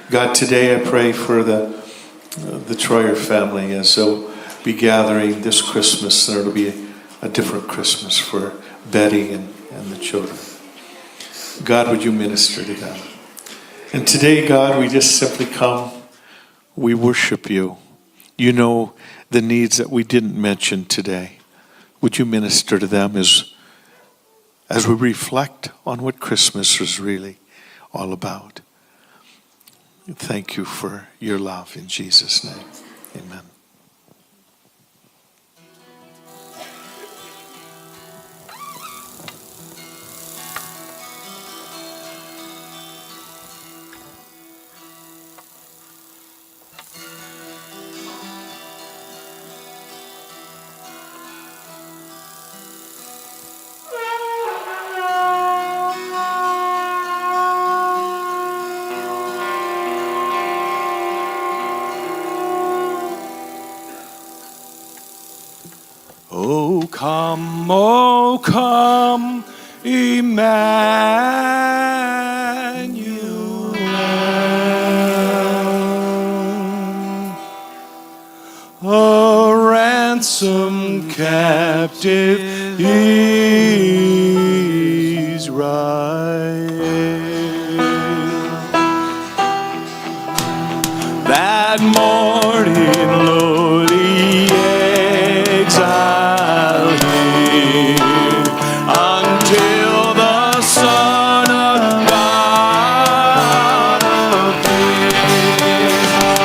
God, today I pray for the Troyer family as they'll be gathering this Christmas, and it'll be a different Christmas for Betty and the children. God, would you minister to them? And today, God, we just simply come, we worship you. You know the needs that we didn't mention today. Would you minister to them as we reflect on what Christmas is really all about? Thank you for your love in Jesus' name. Amen. Oh, come, Emmanuel, a ransom captive Israel. That morning lowly exile until the Son of God appears.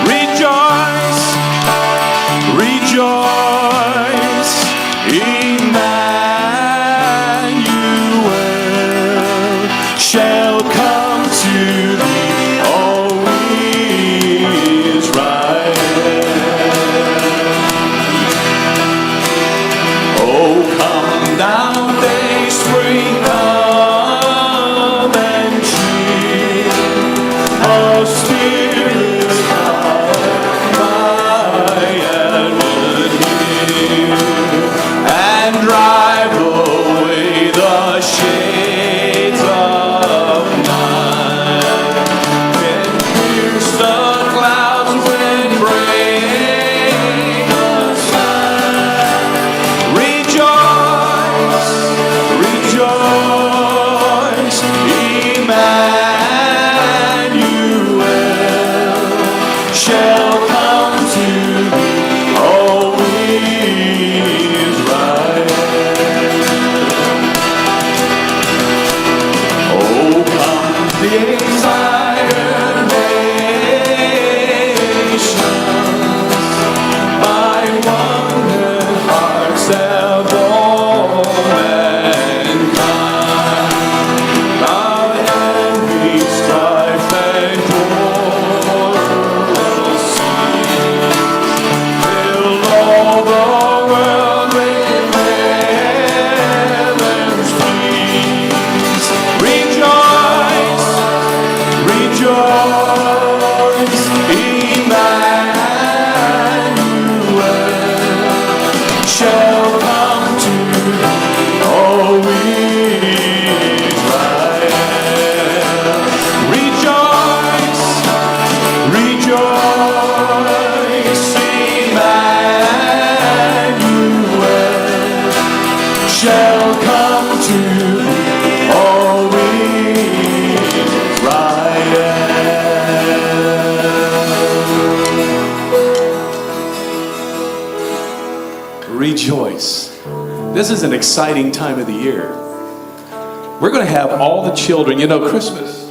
Rejoice, rejoice, Emmanuel shall come to thee, O Israel. Oh, come down, day spring, come and cheer a spirit of my advocate, and drive away the shades of night, and pierce the clouds when break the sky. Rejoice, rejoice, Emmanuel shall come to thee, O Israel. Oh, come the desired nations, by wonder hearts have all mankind, of envy, strife, and quarrel cease. Fill all the world with heaven's peace. Rejoice, rejoice, Emmanuel shall come to thee, O Israel. Rejoice, rejoice, Emmanuel shall come to thee, O Israel. Rejoice. This is an exciting time of the year. We're going to have all the children. You know, Christmas.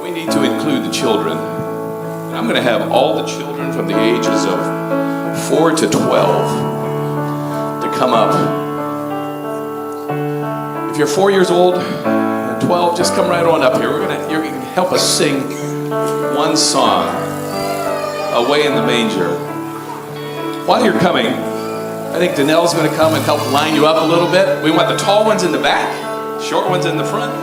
We need to include the children. And I'm going to have all the children from the ages of 4 to 12 to come up. If you're 4 years old and 12, just come right on up here. You're going to help us sing one song, Away in the Manger. While you're coming, I think Danelle's going to come and help line you up a little bit. We want the tall ones in the back, short ones in the front.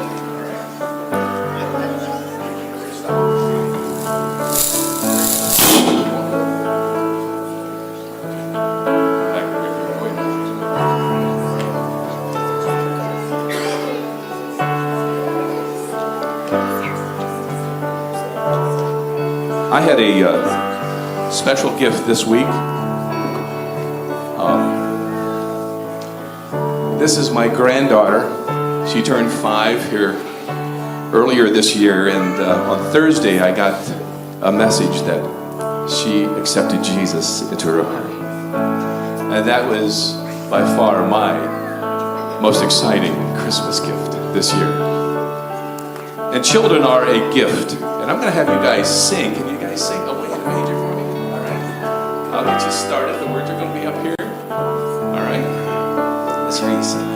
I had a special gift this week. This is my granddaughter. She turned 5 here earlier this year, and on Thursday I got a message that she accepted Jesus into her heart. And that was by far my most exciting Christmas gift this year. And children are a gift. And I'm going to have you guys sing. Can you guys sing Away in the Manger for me? All right. I'll get you started. The words are going to be up here. All right. Let's hear you sing.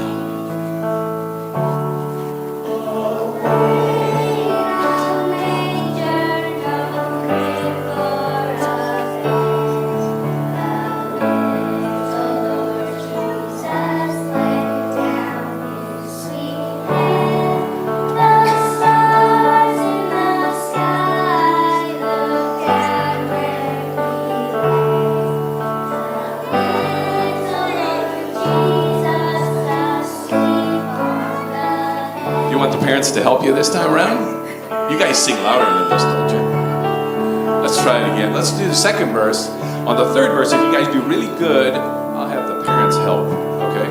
To help you this time around? You guys sing louder than this, don't you? Let's try it again. Let's do the second verse. On the third verse, if you guys do really good, I'll have the parents help, okay?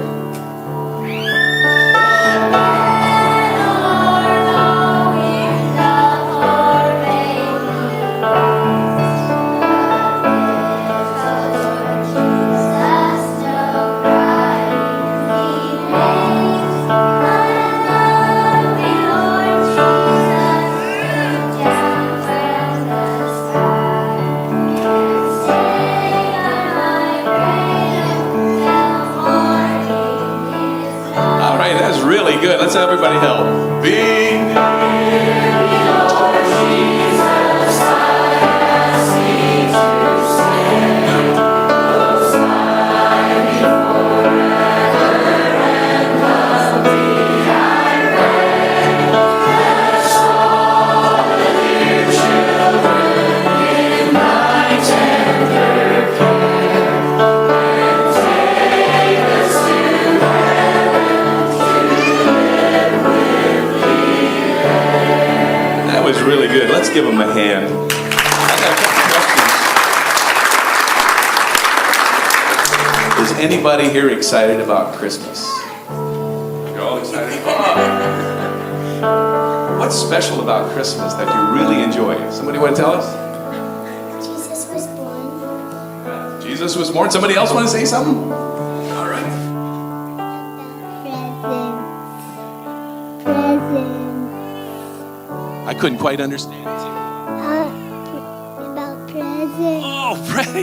Really good. Let's have everybody help. Being really good. Let's give them a hand. I got a couple questions. Is anybody here excited about Christmas? You're all excited? What's special about Christmas that you really enjoy? Somebody want to tell us? Jesus was born. Jesus was born. Somebody else want to say something? All right. Presents. I couldn't quite understand. About presents. Oh,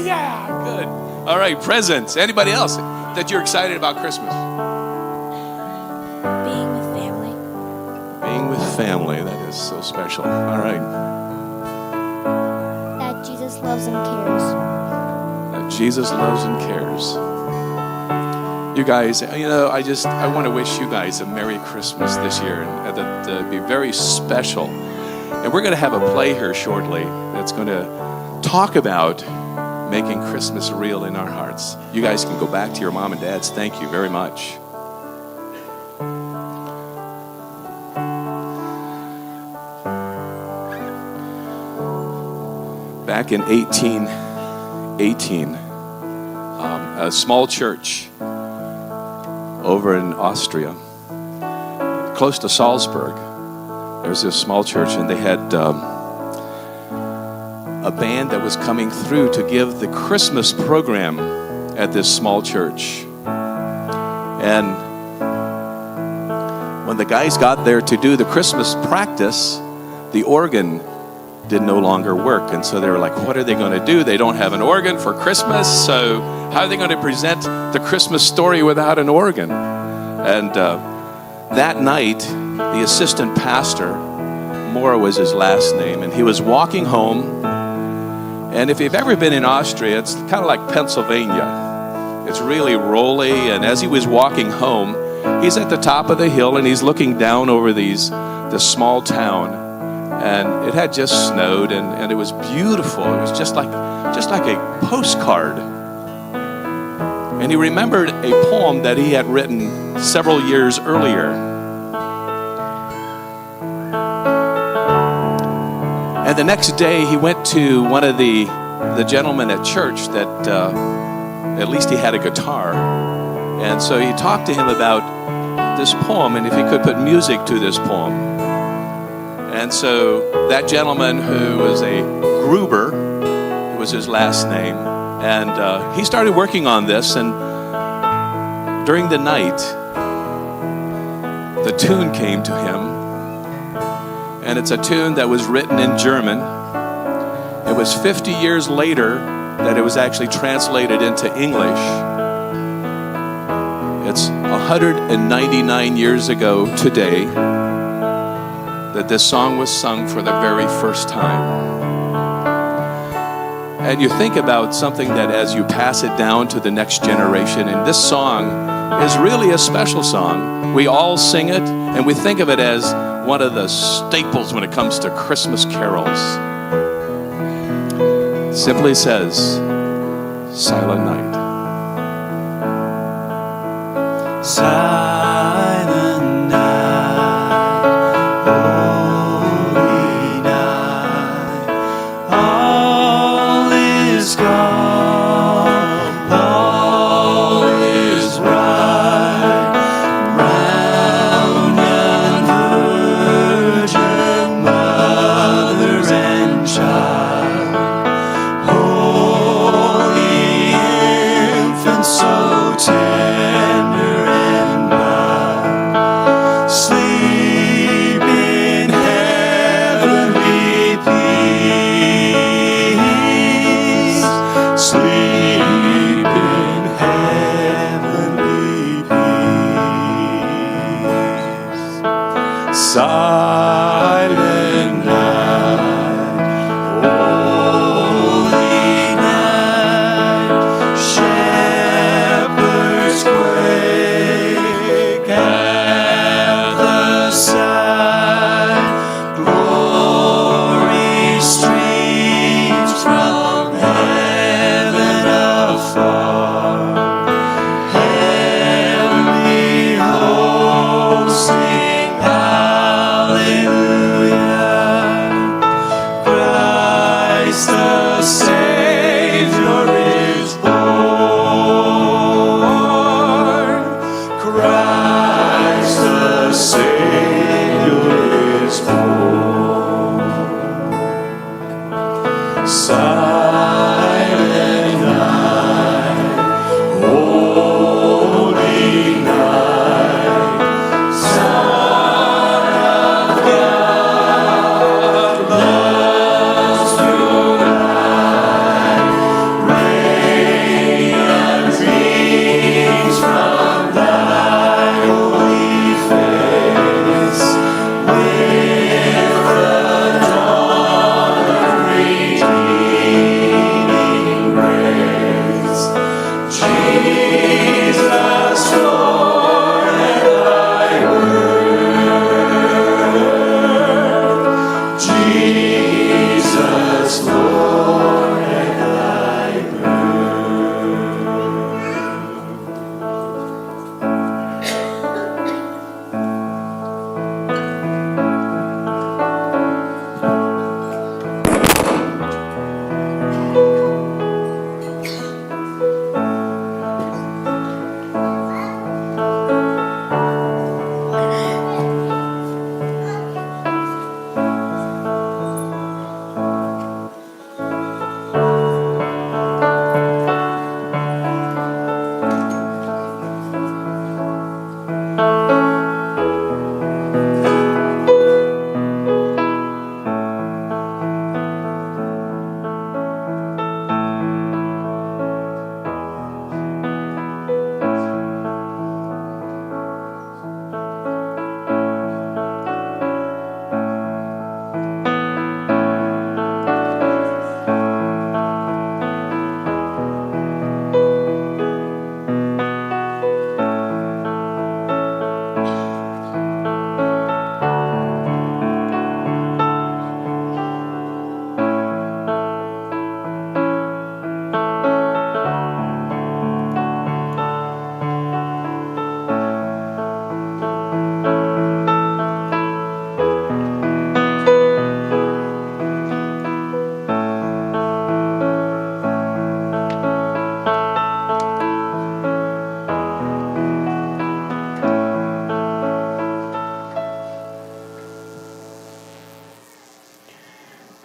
yeah, good. All right, presents. Anybody else that you're excited about Christmas? Being with family. Being with family, that is so special. All right. That Jesus loves and cares. That Jesus loves and cares. You guys, I want to wish you guys a Merry Christmas this year, and that be very special. And we're going to have a play here shortly that's going to talk about making Christmas real in our hearts. You guys can go back to your mom and dads. Thank you very much. Back in 1818, a small church over in Austria, close to Salzburg, there's this small church, and they had a band that was coming through to give the Christmas program at this small church. And when the guys got there to do the Christmas practice, the organ did no longer work. And so they were like, what are they going to do? They don't have an organ for Christmas, so how are they going to present the Christmas story without an organ? And that night, the assistant pastor, Moore was his last name, and he was walking home. And if you've ever been in Austria, it's kind of like Pennsylvania. It's really rolly, and as he was walking home, he's at the top of the hill, and he's looking down over this small town. And it had just snowed, and it was beautiful. It was just like a postcard. And he remembered a poem that he had written several years earlier. And And the next day, he went to one of the gentlemen at church that at least he had a guitar. And so he talked to him about this poem and if he could put music to this poem. And so that gentleman, who was a Gruber, it was his last name, and he started working on this. And during the night, the tune came to him. And it's a tune that was written in German. It was 50 years later that it was actually translated into English. It's 199 years ago today that this song was sung for the very first time. And you think about something that as you pass it down to the next generation, and this song is really a special song. We all sing it, and we think of it as one of the staples when it comes to Christmas carols. It simply says, Silent Night. Silent night, holy night, all is gone, all is bright, round young virgin, mother and child, holy infant, so tender. Sleep in heavenly peace. Sleep in heavenly peace. Silent night, holy night, shepherds quake at the sight, glory streams from heaven afar, heavenly hosts sing hallelujah.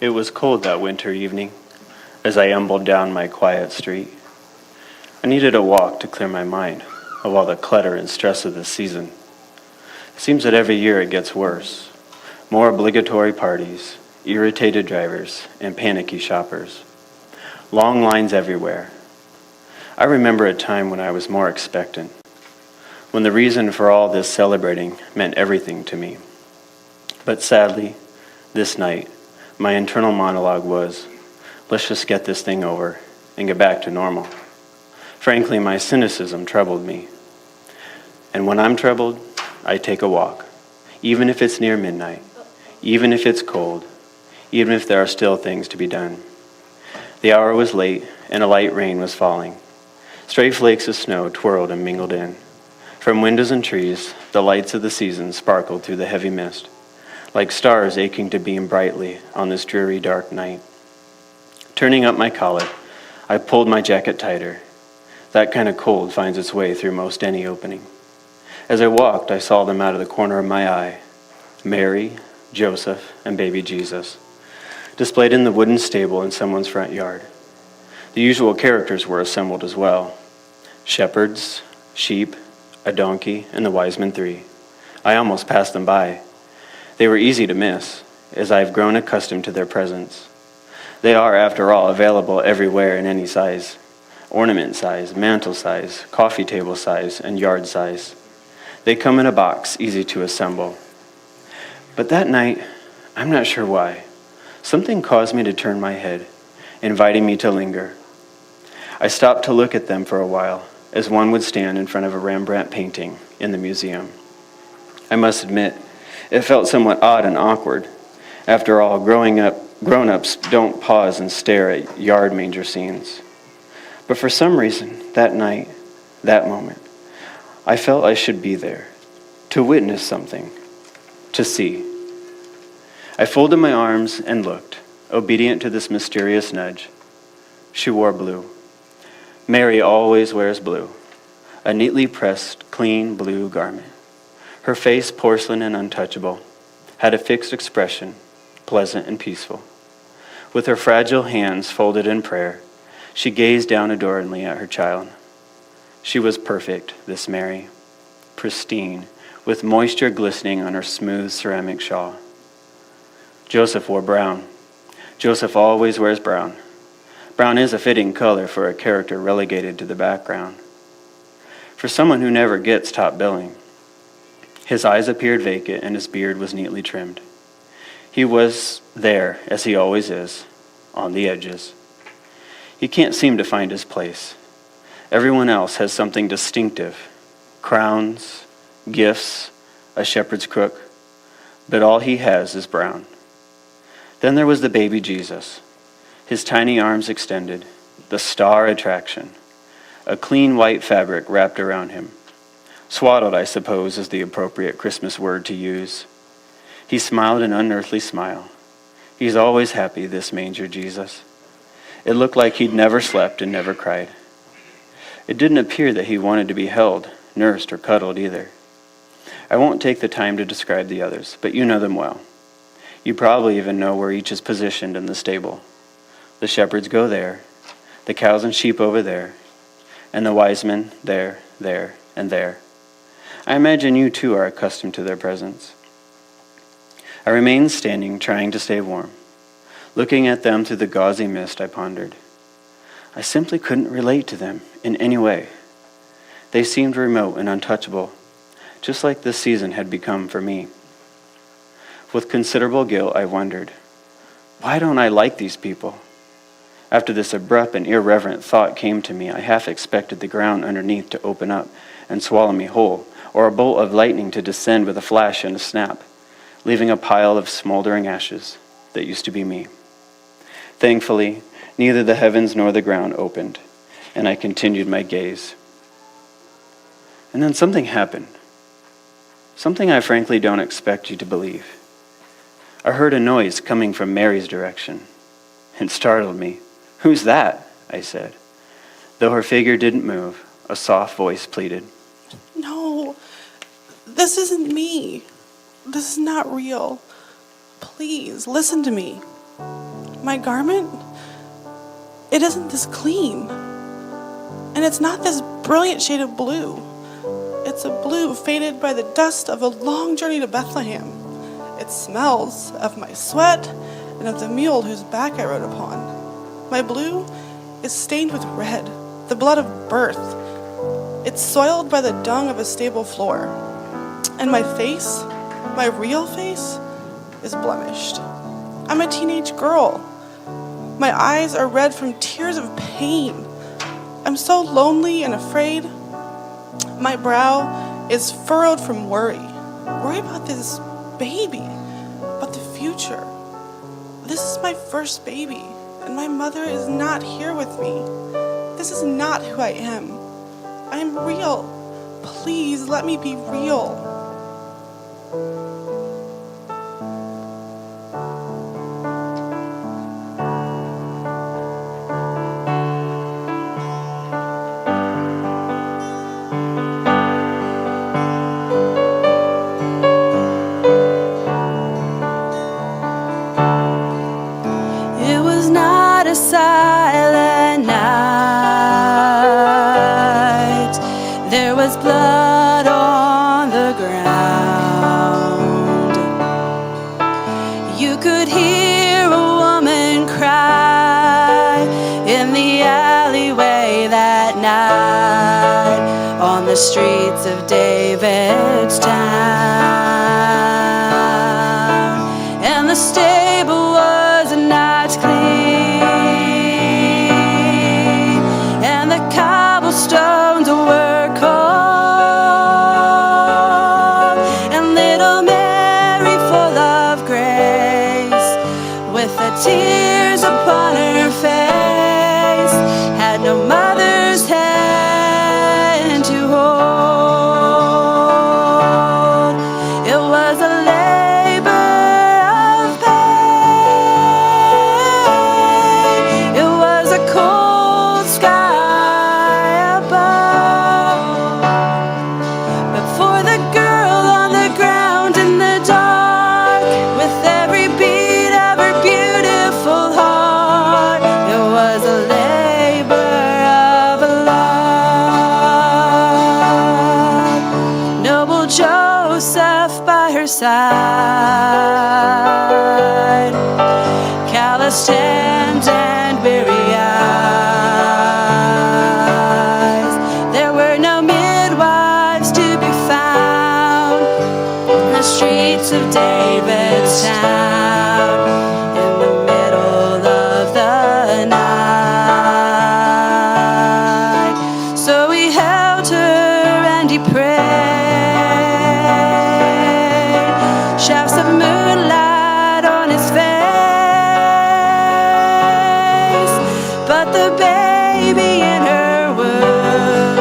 It was cold that winter evening as I ambled down my quiet street. I needed a walk to clear my mind of all the clutter and stress of this season. It seems that every year it gets worse. More obligatory parties, irritated drivers, and panicky shoppers. Long lines everywhere. I remember a time when I was more expectant, when the reason for all this celebrating meant everything to me. But sadly, this night, my internal monologue was, let's just get this thing over and get back to normal. Frankly, my cynicism troubled me. And when I'm troubled, I take a walk, even if it's near midnight, even if it's cold, even if there are still things to be done. The hour was late, and a light rain was falling. Stray flakes of snow twirled and mingled in. From windows and trees, the lights of the season sparkled through the heavy mist, like stars aching to beam brightly on this dreary, dark night. Turning up my collar, I pulled my jacket tighter. That kind of cold finds its way through most any opening. As I walked, I saw them out of the corner of my eye, Mary, Joseph, and baby Jesus, displayed in the wooden stable in someone's front yard. The usual characters were assembled as well: shepherds, sheep, a donkey, and the wise men three. I almost passed them by. They were easy to miss, as I have grown accustomed to their presence. They are, after all, available everywhere in any size: ornament size, mantle size, coffee table size, and yard size. They come in a box, easy to assemble. But that night, I'm not sure why, something caused me to turn my head, inviting me to linger. I stopped to look at them for a while, as one would stand in front of a Rembrandt painting in the museum. I must admit, it felt somewhat odd and awkward. After all, grown-ups don't pause and stare at yard manger scenes. But for some reason, that night, that moment, I felt I should be there, to witness something, to see. I folded my arms and looked, obedient to this mysterious nudge. She wore blue. Mary always wears blue, a neatly pressed, clean blue garment. Her face, porcelain and untouchable, had a fixed expression, pleasant and peaceful. With her fragile hands folded in prayer, she gazed down adoringly at her child. She was perfect, this Mary, pristine, with moisture glistening on her smooth ceramic shawl. Joseph wore brown. Joseph always wears brown. Brown is a fitting color for a character relegated to the background. For someone who never gets top billing, his eyes appeared vacant and his beard was neatly trimmed. He was there, as he always is, on the edges. He can't seem to find his place. Everyone else has something distinctive: crowns, gifts, a shepherd's crook, but all he has is brown. Then there was the baby Jesus, his tiny arms extended, the star attraction, a clean white fabric wrapped around him. Swaddled, I suppose, is the appropriate Christmas word to use. He smiled an unearthly smile. He's always happy, this manger Jesus. It looked like he'd never slept and never cried. It didn't appear that he wanted to be held, nursed, or cuddled either. I won't take the time to describe the others, but you know them well. You probably even know where each is positioned in the stable. The shepherds go there, the cows and sheep over there, and the wise men there, and there. I imagine you too are accustomed to their presence. I remained standing, trying to stay warm. Looking at them through the gauzy mist, I pondered. I simply couldn't relate to them in any way. They seemed remote and untouchable, just like this season had become for me. With considerable guilt, I wondered, why don't I like these people? After this abrupt and irreverent thought came to me, I half expected the ground underneath to open up and swallow me whole, or a bolt of lightning to descend with a flash and a snap, leaving a pile of smoldering ashes that used to be me. Thankfully, neither the heavens nor the ground opened, and I continued my gaze. And then something happened. Something I frankly don't expect you to believe. I heard a noise coming from Mary's direction. It startled me. "Who's that?" I said. Though her figure didn't move, a soft voice pleaded. No, this isn't me. This is not real. Please, listen to me. My garment, it isn't this clean. And it's not this brilliant shade of blue. It's a blue faded by the dust of a long journey to Bethlehem. It smells of my sweat and of the mule whose back I rode upon. My blue is stained with red, the blood of birth. It's soiled by the dung of a stable floor. And my face, my real face, is blemished. I'm a teenage girl. My eyes are red from tears of pain. I'm so lonely and afraid. My brow is furrowed from worry. Worry about this baby, about the future. This is my first baby, and my mother is not here with me. This is not who I am. I am real. Please let me be real. It was not a silent night. There was blood on the ground. You could hear a woman cry in the alleyway that night on the streets of David's town. And the stable was not clean, and the cobblestones were cold, and little Mary, full of grace, with the tears upon her face, had no mother's hand to hold. It was a labor of pain. It was a cold sky above. But for the girl on the ground in the dark, with every beat of her beautiful heart, it was a labor of love. Noble Joseph by her side, calloused hands and weary eyes. There were no midwives to be found in the streets of David's town, in the middle of the night. So he held her and he prayed, shafts of moonlight on his face. But the baby in her womb,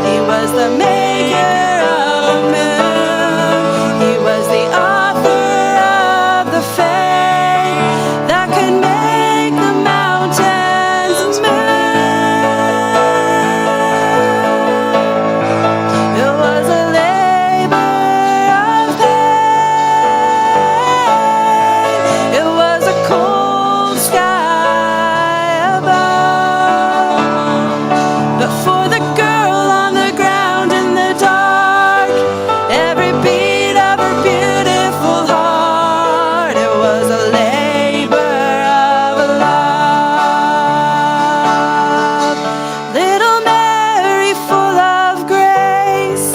he was the maker of the moon. He was the author of the faith that could make the mountains move. It was a labor of pain. It was a cold sky above. But for the girl on the ground in the dark, every beat of her beautiful heart, it was a labor of love. Little Mary, full of grace,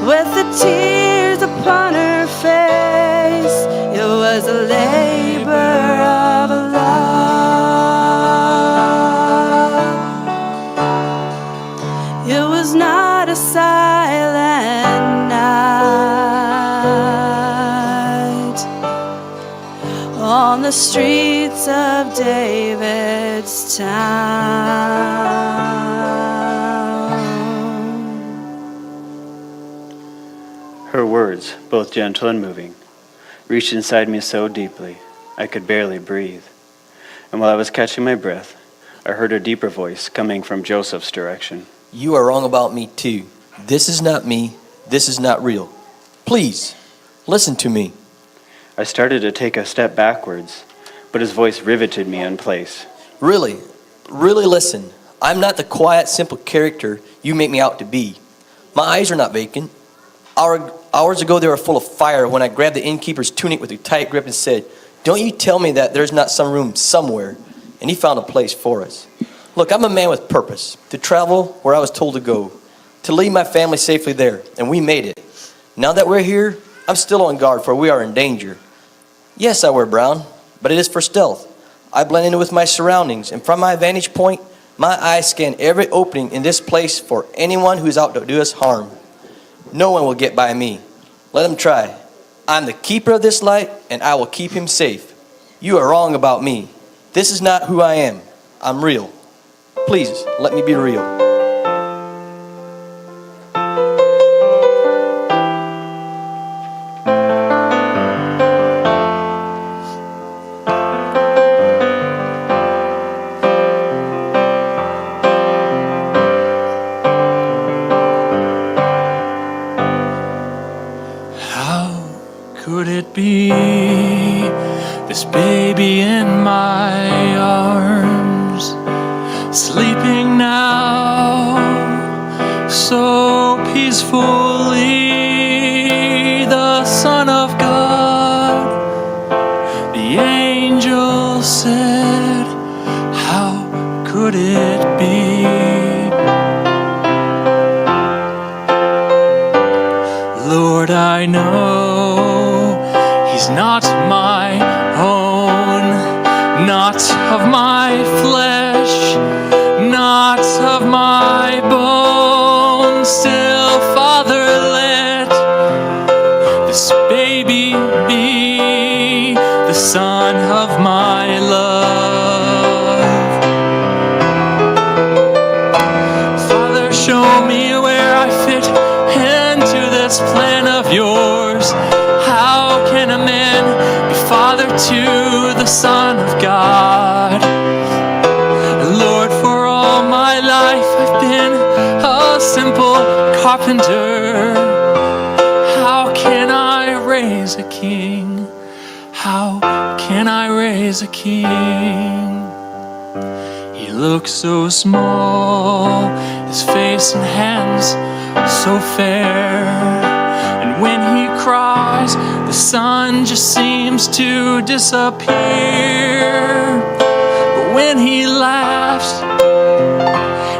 with the tears upon her face, it was a labor of love. It was not a silent night on the streets of David's town. Her words, both gentle and moving, reached inside me so deeply I could barely breathe. And while I was catching my breath, I heard a deeper voice coming from Joseph's direction. You are wrong about me too. This is not me. This is not real. Please, listen to me. I started to take a step backwards, but his voice riveted me in place. Really, really listen. I'm not the quiet, simple character you make me out to be. My eyes are not vacant. Hours ago, they were full of fire when I grabbed the innkeeper's tunic with a tight grip and said, "Don't you tell me that there's not some room somewhere." And he found a place for us. Look, I'm a man with purpose, to travel where I was told to go, to lead my family safely there, and we made it. Now that we're here, I'm still on guard, for we are in danger. Yes, I wear brown, but it is for stealth. I blend in with my surroundings, and from my vantage point, my eyes scan every opening in this place for anyone who is out to do us harm. No one will get by me. Let him try. I'm the keeper of this light, and I will keep him safe. You are wrong about me. This is not who I am. I'm real. Please, let me be real. Could it be this baby in my arms, sleeping now so peacefully? The Son of God, the angel said, how could it be? Lord, I know He's not my own, not of my flesh, not of my bones. Still, Father, let this baby be the son of my love. Father, show me where I fit into this plan of yours. How can a man be father to the Son of God? Lord, for all my life I've been a simple carpenter. How can I raise a king? How can I raise a king? He looks so small, his face and hands so fair. And when he cries, the sun just seems to disappear. But when he laughs,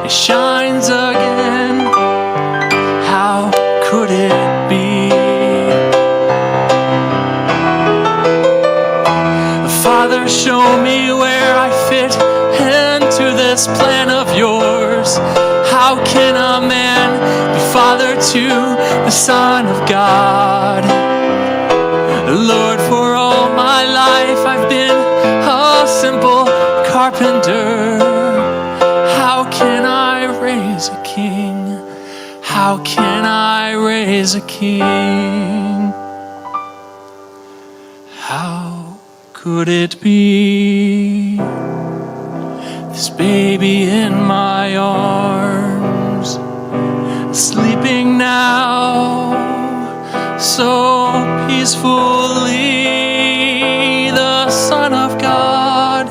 it shines again. How could it be? Father, show me where I fit into this plan of yours. How can a man be father to the Son of God? Lord, for all my life I've been a simple carpenter. How can I raise a king? How can I raise a king? How could it be? This baby in my arms, sleeping now so peacefully. The Son of God,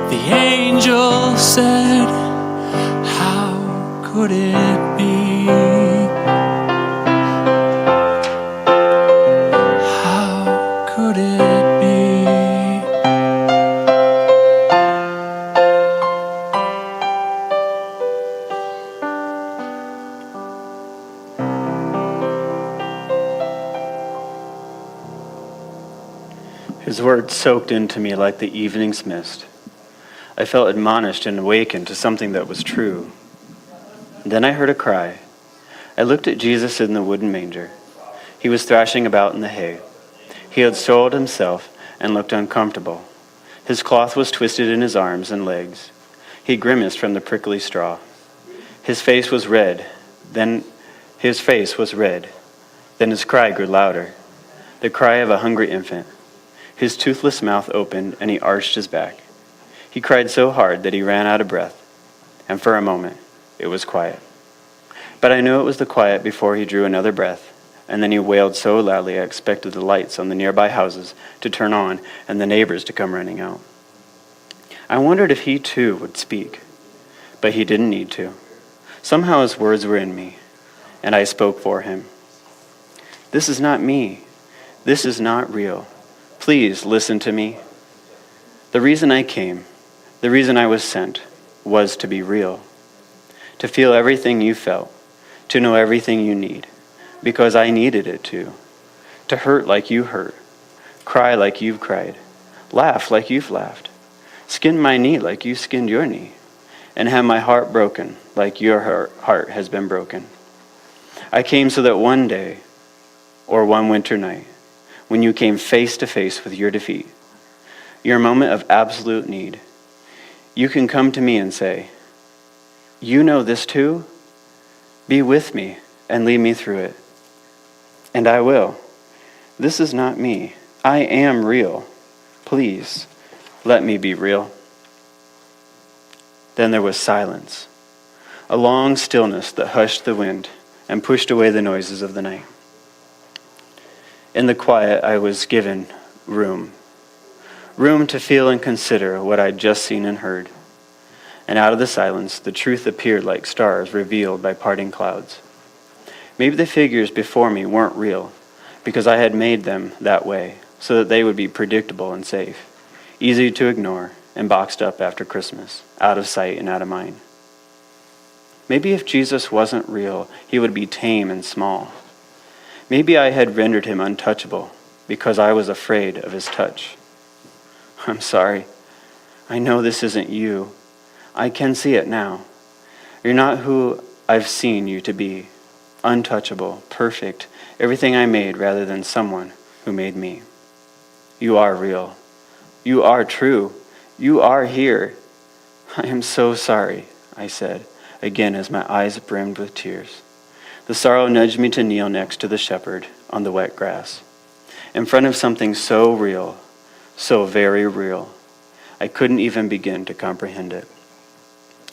the angel said, how could it be? How could it be? His words soaked into me like the evening's mist. I felt admonished and awakened to something that was true. Then I heard a cry. I looked at Jesus in the wooden manger. He was thrashing about in the hay. He had soiled himself and looked uncomfortable. His cloth was twisted in his arms and legs. He grimaced from the prickly straw. His face was red. Then his cry grew louder, the cry of a hungry infant. His toothless mouth opened, and he arched his back. He cried so hard that he ran out of breath, and for a moment, it was quiet. But I knew it was the quiet before he drew another breath, and then he wailed so loudly I expected the lights on the nearby houses to turn on and the neighbors to come running out. I wondered if he too would speak, but he didn't need to. Somehow his words were in me, and I spoke for him. This is not me. This is not real. Please listen to me. The reason I came, the reason I was sent, was to be real. To feel everything you felt, to know everything you need, because I needed it to hurt like you hurt, cry like you've cried, laugh like you've laughed, skin my knee like you skinned your knee, and have my heart broken like your heart has been broken. I came so that one day, or one winter night, when you came face to face with your defeat, your moment of absolute need, you can come to me and say, you know this too? Be with me and lead me through it. And I will. This is not me. I am real. Please, let me be real. Then there was silence, a long stillness that hushed the wind and pushed away the noises of the night. In the quiet, I was given room to feel and consider what I'd just seen and heard. And out of the silence, the truth appeared like stars revealed by parting clouds. Maybe the figures before me weren't real, because I had made them that way, so that they would be predictable and safe, easy to ignore, and boxed up after Christmas, out of sight and out of mind. Maybe if Jesus wasn't real, he would be tame and small. Maybe I had rendered him untouchable, because I was afraid of his touch. I'm sorry. I know this isn't you. I can see it now. You're not who I've seen you to be. Untouchable, perfect, everything I made rather than someone who made me. You are real. You are true. You are here. I am so sorry, I said, again as my eyes brimmed with tears. The sorrow nudged me to kneel next to the shepherd on the wet grass, in front of something so real, so very real, I couldn't even begin to comprehend it.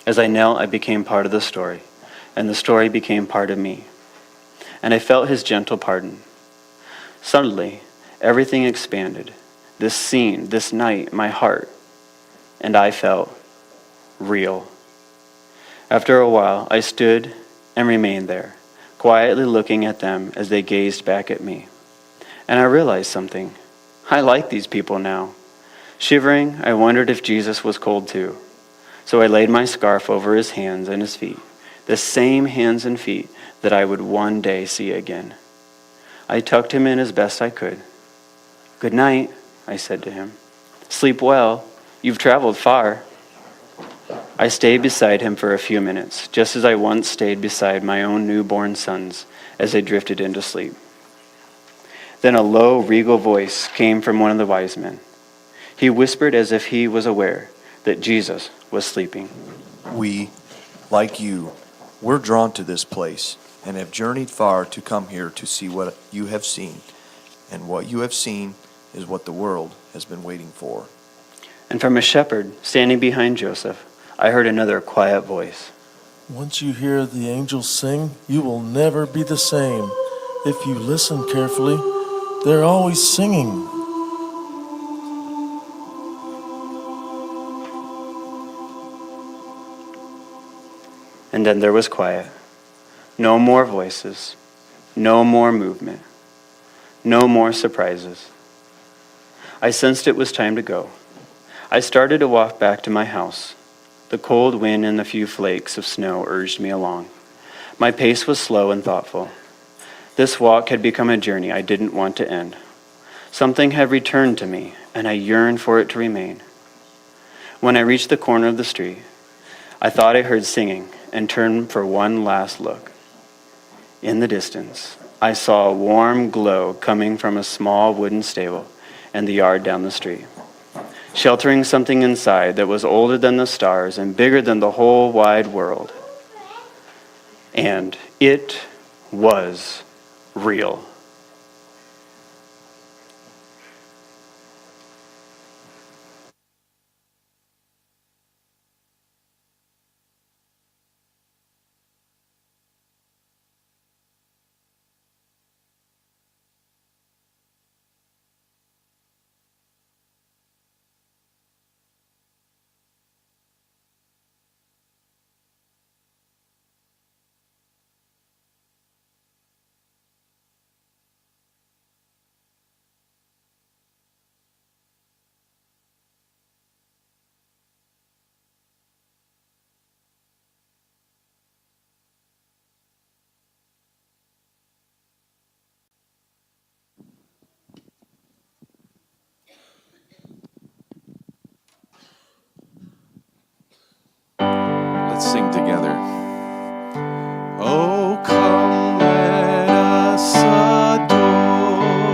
As I knelt, I became part of the story, and the story became part of me. And I felt his gentle pardon. Suddenly, everything expanded. This scene, this night, my heart, and I felt real. After a while, I stood and remained there, quietly looking at them as they gazed back at me. And I realized something. I like these people now. Shivering, I wondered if Jesus was cold too. So I laid my scarf over his hands and his feet, the same hands and feet that I would one day see again. I tucked him in as best I could. Good night, I said to him. Sleep well. You've traveled far. I stayed beside him for a few minutes, just as I once stayed beside my own newborn sons as they drifted into sleep. Then a low, regal voice came from one of the wise men. He whispered as if he was aware that Jesus was sleeping. We, like you, were drawn to this place and have journeyed far to come here to see what you have seen. And what you have seen is what the world has been waiting for. And from a shepherd standing behind Joseph, I heard another quiet voice. Once you hear the angels sing, you will never be the same. If you listen carefully, they're always singing. And then there was quiet. No more voices. No more movement. No more surprises. I sensed it was time to go. I started to walk back to my house. The cold wind and the few flakes of snow urged me along. My pace was slow and thoughtful. This walk had become a journey I didn't want to end. Something had returned to me, and I yearned for it to remain. When I reached the corner of the street, I thought I heard singing and turned for one last look. In the distance, I saw a warm glow coming from a small wooden stable and the yard down the street, sheltering something inside that was older than the stars and bigger than the whole wide world. And it was real.